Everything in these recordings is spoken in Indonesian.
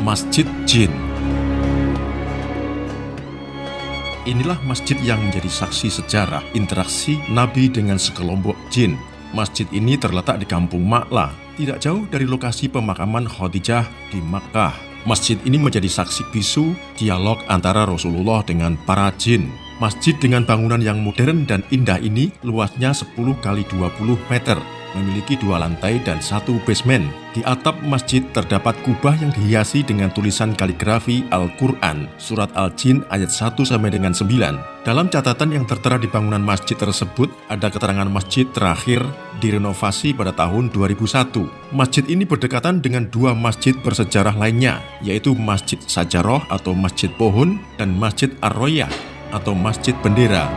Masjid Jin. Inilah masjid yang menjadi saksi sejarah interaksi Nabi dengan sekelompok jin. Masjid ini terletak di Kampung Ma'la, tidak jauh dari lokasi pemakaman Khadijah di Makkah. Masjid ini menjadi saksi bisu dialog antara Rasulullah dengan para jin. Masjid dengan bangunan yang modern dan indah ini luasnya 10 kali 20 meter. Memiliki 2 lantai dan 1 basement. Di atap masjid terdapat kubah yang dihiasi dengan tulisan kaligrafi Al-Quran, surat Al-Jin ayat 1 sampai dengan 9. Dalam catatan yang tertera di bangunan masjid tersebut, ada keterangan masjid terakhir direnovasi pada tahun 2001. Masjid ini berdekatan dengan 2 masjid bersejarah lainnya, yaitu Masjid Sajaroh atau Masjid Pohon dan Masjid Ar-Royah atau Masjid Bendera.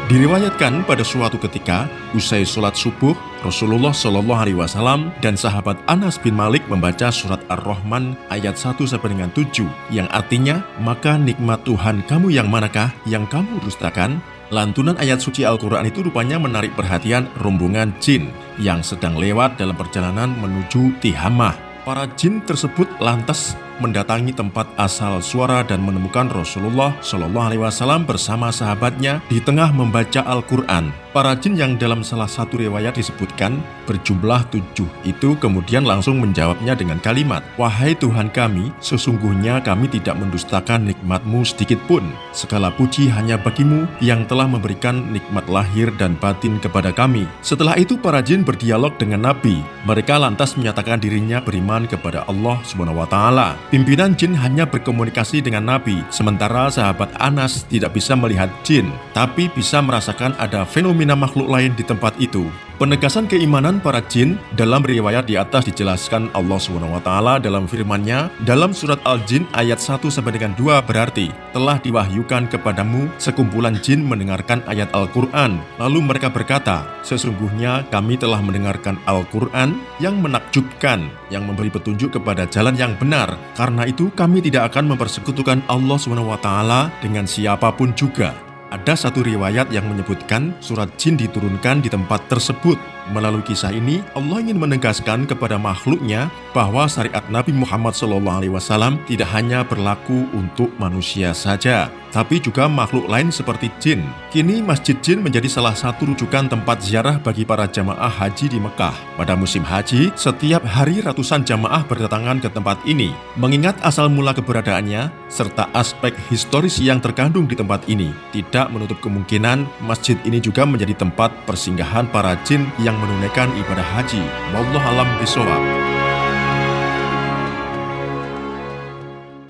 Diriwayatkan pada suatu ketika, usai sholat subuh, Rasulullah SAW dan sahabat Anas bin Malik membaca surat Ar-Rahman ayat 1 sampai dengan 7, yang artinya, maka nikmat Tuhan kamu yang manakah yang kamu dustakan? Lantunan ayat suci Al-Quran itu rupanya menarik perhatian rombongan jin yang sedang lewat dalam perjalanan menuju Tihamah. Para jin tersebut lantas mendatangi tempat asal suara dan menemukan Rasulullah SAW bersama sahabatnya di tengah membaca Al-Quran. Para jin yang dalam salah satu riwayat disebutkan berjumlah 7 itu kemudian langsung menjawabnya dengan kalimat, "Wahai Tuhan kami, sesungguhnya kami tidak mendustakan nikmat-Mu sedikit pun. Segala puji hanya Bagimu yang telah memberikan nikmat lahir dan batin kepada kami." Setelah itu para jin berdialog dengan Nabi. Mereka lantas menyatakan dirinya beriman kepada Allah SWT. Pimpinan jin hanya berkomunikasi dengan Nabi, sementara sahabat Anas tidak bisa melihat jin, tapi bisa merasakan ada fenomena makhluk lain di tempat itu. Penegasan keimanan para jin dalam riwayat di atas dijelaskan Allah SWT dalam firman-Nya dalam surat Al-Jin ayat 1 sampai dengan 2 berarti, telah diwahyukan kepadamu sekumpulan jin mendengarkan ayat Al-Quran. Lalu mereka berkata, sesungguhnya kami telah mendengarkan Al-Quran yang menakjubkan, yang memberi petunjuk kepada jalan yang benar. Karena itu kami tidak akan mempersekutukan Allah SWT dengan siapapun juga. Ada satu riwayat yang menyebutkan surat jin diturunkan di tempat tersebut. Melalui kisah ini, Allah ingin menegaskan kepada makhluknya bahwa syariat Nabi Muhammad SAW tidak hanya berlaku untuk manusia saja, tapi juga makhluk lain seperti jin. Kini Masjid Jin menjadi salah satu rujukan tempat ziarah bagi para jamaah haji di Mekah. Pada musim haji, setiap hari ratusan jamaah berdatangan ke tempat ini. Mengingat asal mula keberadaannya, serta aspek historis yang terkandung di tempat ini, tidak menutup kemungkinan masjid ini juga menjadi tempat persinggahan para jin yang menunaikan ibadah haji. Wallahu a'lam bishawab.